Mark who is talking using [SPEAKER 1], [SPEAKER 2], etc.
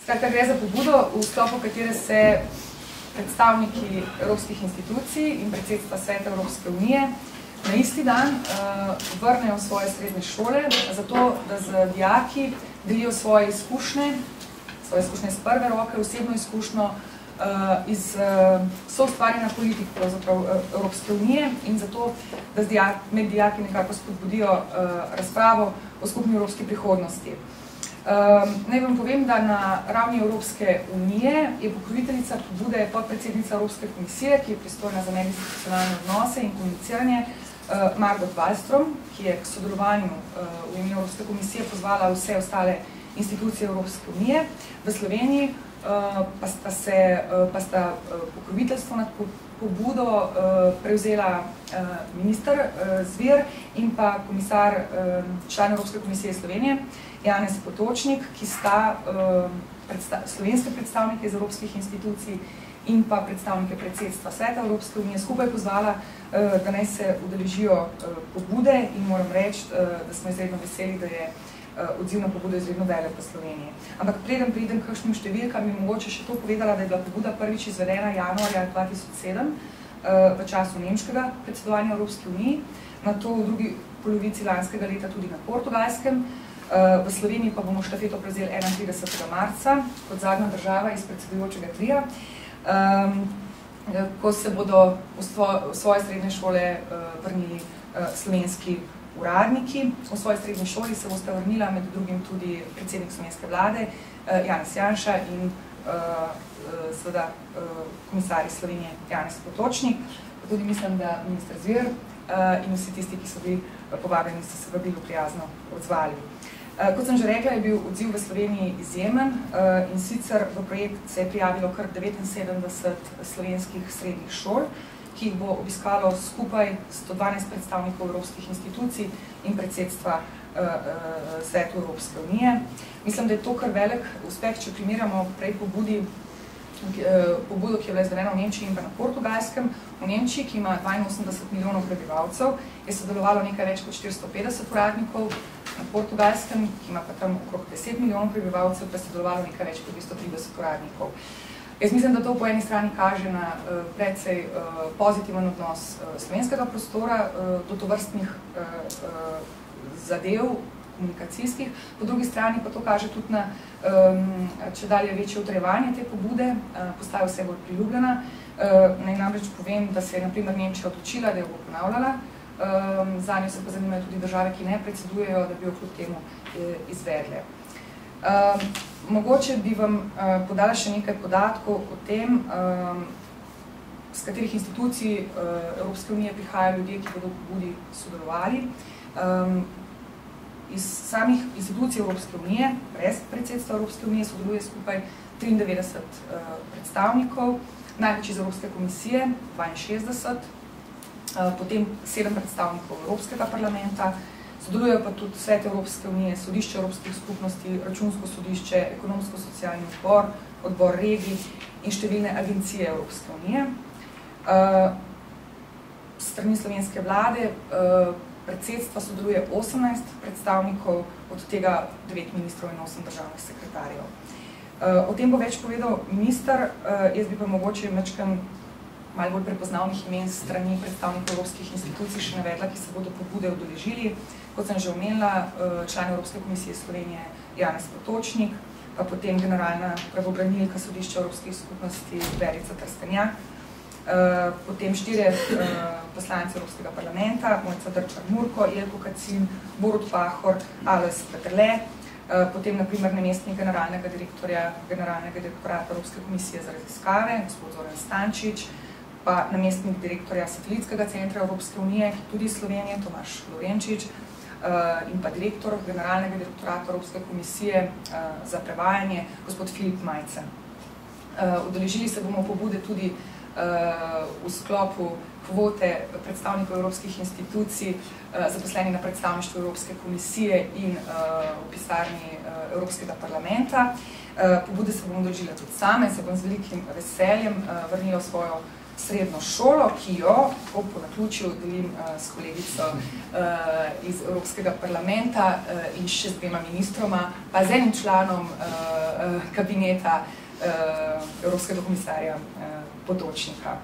[SPEAKER 1] Skratka, gre za pobudo, v sklopu katere se predstavniki evropskih institucij in predsedstva Sveta Evropske unije na isti dan vrnejo v svoje srednje šole, zato da z dijaki delijo svoje izkušnje iz prve roke, osebno izkušnjo iz soustvarjanja politik Evropske unije in zato, da med dijaki nekako spodbudijo razpravo o skupni evropski prihodnosti. Naj vam povem, da na ravni Evropske unije je pokroviteljica pobude podpredsednica Evropske komisije, ki je pristojna za medinstitucionalne odnose in komuniciranje, Margot Wallström, ki je k sodelovanju v imenu Evropske komisije pozvala vse ostale institucije Evropske unije. V Sloveniji pa sta pokroviteljstvo nad pobudo prevzela minister Zver in pa komisar član Evropske komisije Slovenije, Janez Potočnik, ki sta slovenske predstavnike iz evropskih institucij in pa predstavnike predsedstva Sveta Evropske unije skupaj pozvala, da naj se udeležijo pobude in moram reči, da smo izredno veseli, da je odziv na pobudo izredno velik v Sloveniji. Ampak preden pridem kakšnim številkam, bi mogoče še to povedala, da je bila pobuda prvič izvedena januarja 2007 v času nemškega predsedovanja Evropske unije, nato v drugi polovici lanskega leta tudi na Portugalskem. V Sloveniji pa bomo štafeto prevzeli 31. marca kot zadnja država iz predsedujočega trija, ko se bodo v svoje srednje šole vrnili slovenski uradniki. V svoji srednji šoli se boste vrnila med drugim tudi predsednik slovenske vlade Janez Janša in seveda komisar iz Slovenije Janez Potočnik, pa tudi mislim, da minister Zver in vsi tisti, ki so bili povabljeni, so se vabilu prijazno odzvali. Kot sem že rekla, je bil odziv v Sloveniji izjemen in sicer v projekt se je prijavilo kar 79 slovenskih srednjih šol, ki jih bo obiskalo skupaj 112 predstavnikov evropskih institucij in predsedstva Svetu Evropske unije. Mislim, da je to kar velik uspeh, če primerjamo prej pobudo, ki je bila izvedena v Nemčiji in pa na Portugalskem. V Nemčiji, ki ima 82 milijonov prebivalcev, je sodelovalo nekaj več kot 450 uradnikov, na Portugalskem, ki ima pa tam okrog 10 milijonov prebivalcev, pa je sodelovalo nekaj več kot 230 uradnikov. Jaz mislim, da to po eni strani kaže na precej pozitiven odnos slovenskega prostora do tovrstnih zadev komunikacijskih, po drugi strani pa to kaže tudi na čedalje večje utrjevanje te pobude, postaja vse bolj priljubljena. Naj namreč povem, da se je na primer Nemčija odločila, da jo bo ponavljala, zanjo se pa zanimajo tudi države, ki ne predsedujejo, da bi jo kljub temu izvedle. Mogoče bi vam podala še nekaj podatkov o tem, z katerih institucij Evropske unije prihajajo ljudje, ki bodo v pobudi sodelovali. Iz samih institucij Evropske unije, brez predsedstva Evropske unije, sodeluje skupaj 93 predstavnikov, največ iz Evropske komisije, 62, potem 7 predstavnikov Evropskega parlamenta, sodelujejo pa tudi Svet Evropske unije, Sodišče Evropskih skupnosti, Računsko sodišče, Ekonomsko-socialni odbor, odbor regij in številne agencije Evropske unije. S strani slovenske vlade predsedstva sodeluje 18 predstavnikov, od tega 9 ministrov in 8 državnih sekretarjev. O tem bo več povedal minister, jaz bi pa mogoče malo bolj prepoznavnih imen strani predstavnikov evropskih institucij še navedla, ki se bodo pobude udeležili. Kot sem že omenila, član Evropske komisije Slovenije Janez Potočnik, pa potem generalna pravobranilka Sodišča Evropskih skupnosti Verica Trstenjak, potem 4 poslanci Evropskega parlamenta, Mojca Drčar-Murko, Jelko Kacin, Borut Pahor, Alojz Peterle, potem naprimer namestnik generalnega direktorata Evropske komisije za raziskave, gospod Zoran Stančič, pa namestnik direktorja Satelitskega centra Evropske unije, tudi Slovenije, Tomaž Lovrenčič, in pa direktor generalnega direktorata Evropske komisije za prevajanje, gospod Filip Majcen. Udeležili se bomo pobude tudi v sklopu kvote predstavnikov evropskih institucij zaposleni na predstavništvu Evropske komisije in v pisarni Evropskega parlamenta. Pobude se bomo udeležila tudi same, se bom z velikim veseljem vrnila v svojo srednjo šolo, ki jo po naključju delim s kolegico iz Evropskega parlamenta in še z 2 ministroma, pa z enim članom kabineta Evropskega komisarja Potočnika.